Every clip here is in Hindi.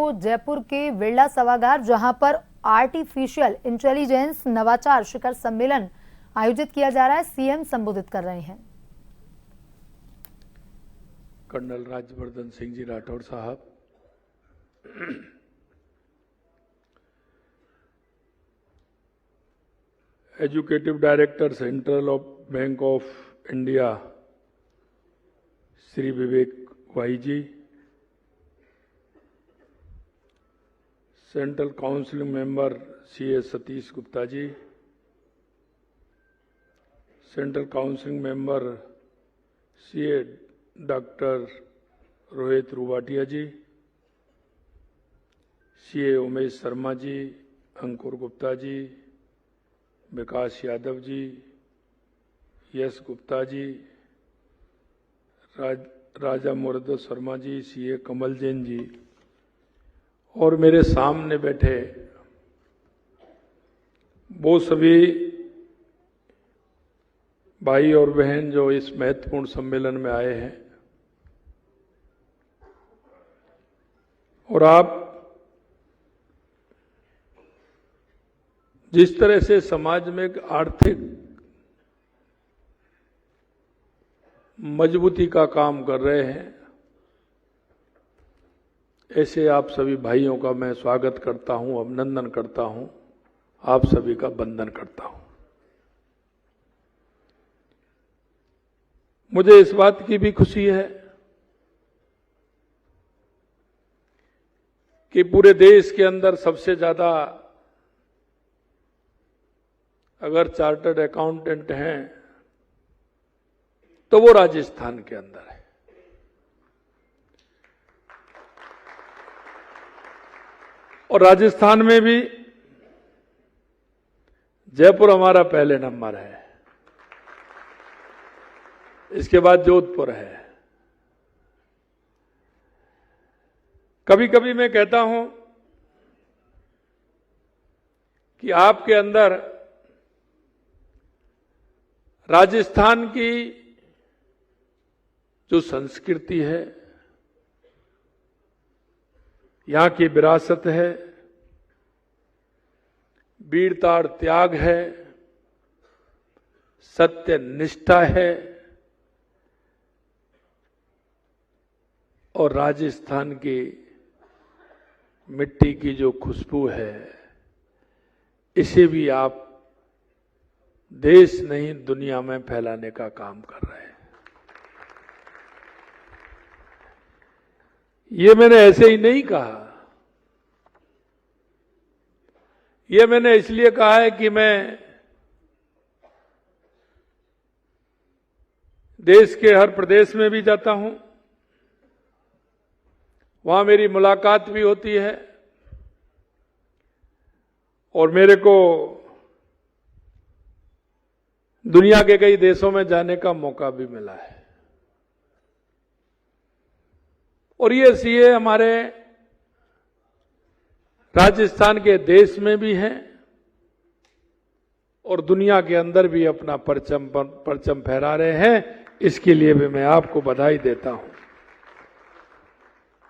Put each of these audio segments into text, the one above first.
जयपुर के बिरला सभागार, जहां पर आर्टिफिशियल इंटेलिजेंस नवाचार शिखर सम्मेलन आयोजित किया जा रहा है। सीएम संबोधित कर रहे हैं। Colonel Rajyavardhan Singh ji Rathore sahab, executive director central bank of India Shri Vivek Y ji, central counselling member CA Satish Gupta ji, central counselling member CA doctor Rohit Ruwatia ji, CA Umesh Sharma ji, Ankur Gupta ji, Vikas Yadav ji, Yash Gupta ji, Raja Murad Sharma ji, CA Kamal Jain ji और मेरे सामने बैठे वो सभी भाई और बहन जो इस महत्वपूर्ण सम्मेलन में आए हैं। और आप जिस तरह से समाज में एक आर्थिक मजबूती का काम कर रहे हैं, ऐसे आप सभी भाइयों का मैं स्वागत करता हूं, अभिनंदन करता हूं, आप सभी का वंदन करता हूं। मुझे इस बात की भी खुशी है कि पूरे देश के अंदर सबसे ज्यादा अगर चार्टर्ड अकाउंटेंट हैं तो वो राजस्थान के अंदर है। और राजस्थान में भी जयपुर हमारा पहले नंबर है, इसके बाद जोधपुर है। कभी कभी मैं कहता हूं कि आपके अंदर राजस्थान की जो संस्कृति है, यहां की विरासत है, वीरता और त्याग है, सत्य निष्ठा है और राजस्थान की मिट्टी की जो खुशबू है, इसे भी आप देश नहीं दुनिया में फैलाने का काम कर रहे हैं। ये मैंने ऐसे ही नहीं कहा, ये मैंने इसलिए कहा है कि मैं देश के हर प्रदेश में भी जाता हूं, वहां मेरी मुलाकात भी होती है और मेरे को दुनिया के कई देशों में जाने का मौका भी मिला है। और ये सीए हमारे राजस्थान के देश में भी हैं और दुनिया के अंदर भी अपना परचम फहरा रहे हैं। इसके लिए भी मैं आपको बधाई देता हूं।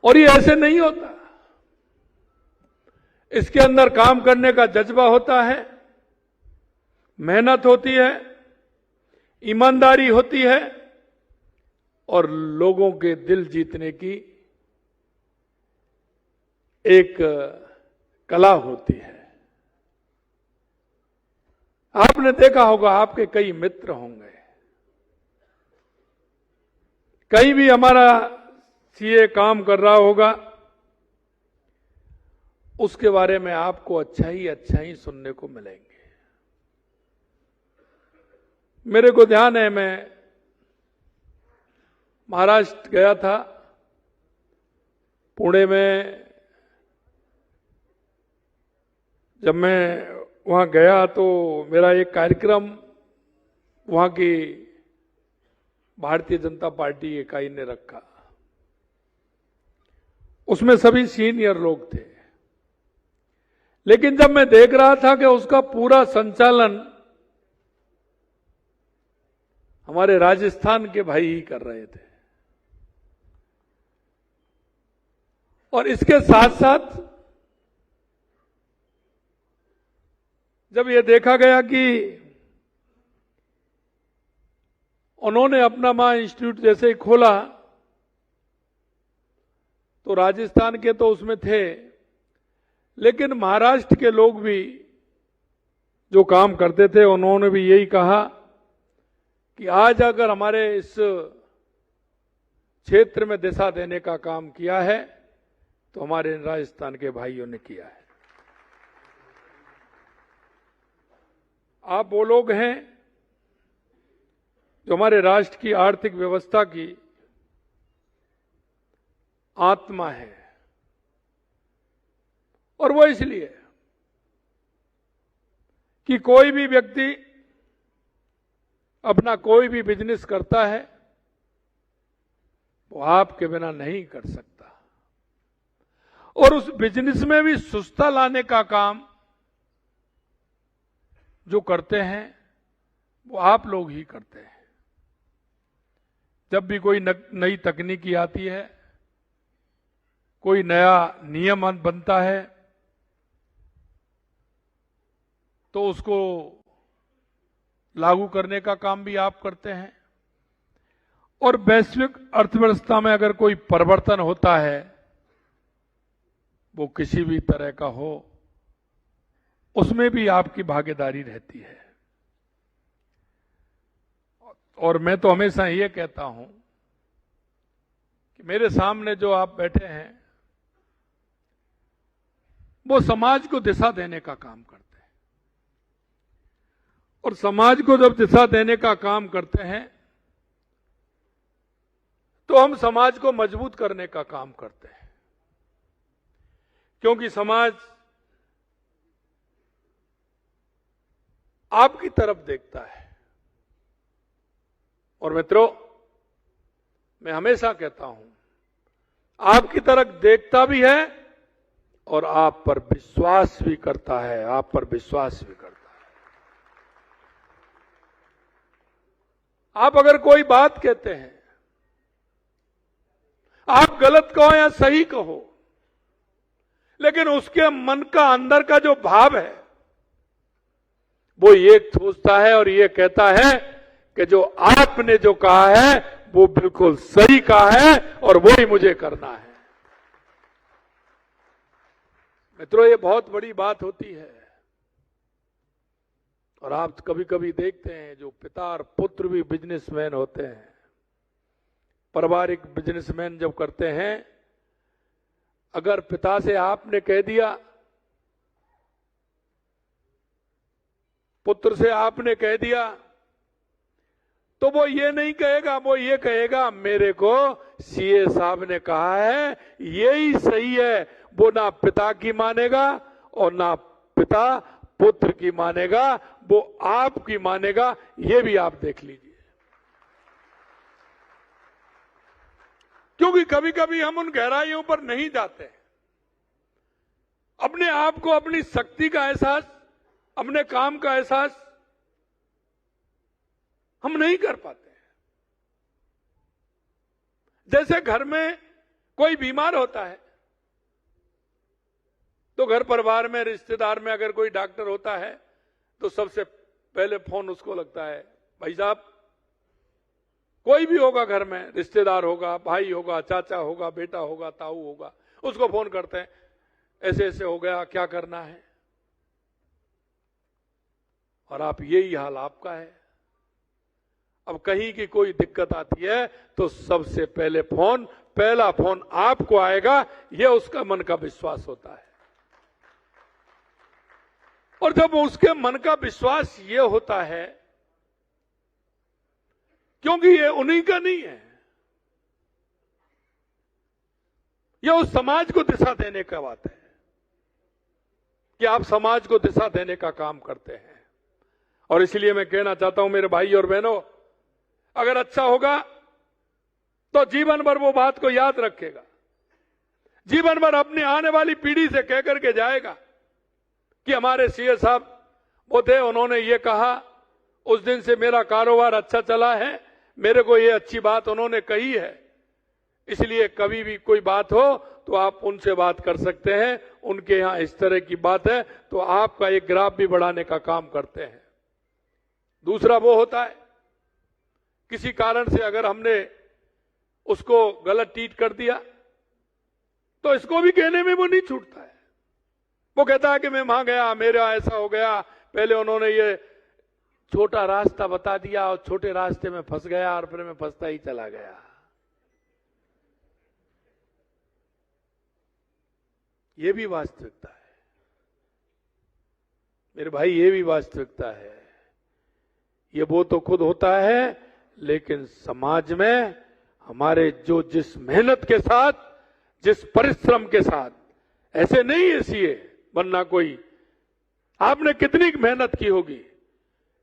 और ये ऐसे नहीं होता, इसके अंदर काम करने का जज्बा होता है, मेहनत होती है, ईमानदारी होती है और लोगों के दिल जीतने की एक कला होती है। आपने देखा होगा, आपके कई मित्र होंगे, कहीं भी हमारा सीए काम कर रहा होगा, उसके बारे में आपको अच्छा ही सुनने को मिलेंगे। मेरे को ध्यान है, मैं महाराष्ट्र गया था, पुणे में जब मैं वहां गया तो मेरा एक कार्यक्रम वहां की भारतीय जनता पार्टी इकाई ने रखा। उसमें सभी सीनियर लोग थे, लेकिन जब मैं देख रहा था कि उसका पूरा संचालन हमारे राजस्थान के भाई ही कर रहे थे और इसके साथ साथ जब ये देखा गया कि उन्होंने अपना मां इंस्टीट्यूट जैसे ही खोला तो राजस्थान के तो उसमें थे, लेकिन महाराष्ट्र के लोग भी जो काम करते थे उन्होंने भी यही कहा कि आज अगर हमारे इस क्षेत्र में दिशा देने का काम किया है तो हमारे राजस्थान के भाइयों ने किया है। आप वो लोग हैं जो हमारे राष्ट्र की आर्थिक व्यवस्था की आत्मा है, और वो इसलिए कि कोई भी व्यक्ति अपना कोई भी बिजनेस करता है वो आपके बिना नहीं कर सकता, और उस बिजनेस में भी सुस्ता लाने का काम जो करते हैं वो आप लोग ही करते हैं। जब भी कोई नई तकनीकी आती है, कोई नया नियम बनता है, तो उसको लागू करने का काम भी आप करते हैं। और वैश्विक अर्थव्यवस्था में अगर कोई परिवर्तन होता है, वो किसी भी तरह का हो, उसमें भी आपकी भागीदारी रहती है। और मैं तो हमेशा ये कहता हूं कि मेरे सामने जो आप बैठे हैं वो समाज को दिशा देने का काम करते हैं, और समाज को जब दिशा देने का काम करते हैं तो हम समाज को मजबूत करने का काम करते हैं, क्योंकि समाज आपकी तरफ देखता है। और मित्रों, मैं हमेशा कहता हूं, आपकी तरफ देखता भी है और आप पर विश्वास भी करता है, आप पर विश्वास भी करता है। आप अगर कोई बात कहते हैं, आप गलत कहो या सही कहो, लेकिन उसके मन का अंदर का जो भाव है वो ये सोचता है और ये कहता है कि जो आपने जो कहा है वो बिल्कुल सही कहा है और वही मुझे करना है। मित्रों, ये बहुत बड़ी बात होती है। और आप कभी कभी देखते हैं जो पिता और पुत्र भी बिजनेसमैन होते हैं, पारिवारिक बिजनेसमैन जब करते हैं, अगर पिता से आपने कह दिया, पुत्र से आपने कह दिया, तो वो ये नहीं कहेगा, वो ये कहेगा मेरे को सीए साहब ने कहा है यही सही है। वो ना पिता की मानेगा और ना पिता पुत्र की मानेगा, वो आपकी मानेगा। ये भी आप देख लीजिए, क्योंकि कभी कभी हम उन गहराइयों पर नहीं जाते। अपने आप को, अपनी शक्ति का एहसास, अपने काम का एहसास हम नहीं कर पाते। जैसे घर में कोई बीमार होता है तो घर परिवार में, रिश्तेदार में अगर कोई डॉक्टर होता है तो सबसे पहले फोन उसको लगता है, भाई साहब, कोई भी होगा घर में, रिश्तेदार होगा, भाई होगा, चाचा होगा, बेटा होगा, ताऊ होगा, उसको फोन करते हैं, ऐसे ऐसे हो गया, क्या करना है। और आप, यही हाल आपका है। अब कहीं की कोई दिक्कत आती है तो सबसे पहला फोन आपको आएगा, यह उसका मन का विश्वास होता है। और जब उसके मन का विश्वास ये होता है, क्योंकि ये उन्हीं का नहीं है, यह उस समाज को दिशा देने का बात है कि आप समाज को दिशा देने का काम करते हैं। और इसलिए मैं कहना चाहता हूं मेरे भाई और बहनों, अगर अच्छा होगा तो जीवन भर वो बात को याद रखेगा, जीवन भर अपनी आने वाली पीढ़ी से कह करके जाएगा कि हमारे सीए साहब वो थे, उन्होंने ये कहा, उस दिन से मेरा कारोबार अच्छा चला है, मेरे को ये अच्छी बात उन्होंने कही है। इसलिए कभी भी कोई बात हो तो आप उनसे बात कर सकते हैं, उनके यहां इस तरह की बात है, तो आपका एक ग्राफ भी बढ़ाने का काम करते हैं। दूसरा वो होता है, किसी कारण से अगर हमने उसको गलत ट्रीट कर दिया तो इसको भी कहने में वो नहीं छूटता है। वो कहता है कि मैं वहां गया, मेरा ऐसा हो गया, पहले उन्होंने ये छोटा रास्ता बता दिया और छोटे रास्ते में फंस गया और फिर मैं फंसता ही चला गया। ये भी वास्तविकता है मेरे भाई, ये भी वास्तविकता है। ये वो तो खुद होता है, लेकिन समाज में हमारे जो जिस मेहनत के साथ, जिस परिश्रम के साथ, ऐसे नहीं है बनना कोई, आपने कितनी मेहनत की होगी,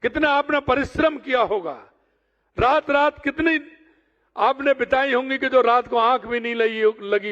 कितना आपने परिश्रम किया होगा, रात रात कितनी आपने बिताई होंगी कि जो रात को आंख भी नहीं लगी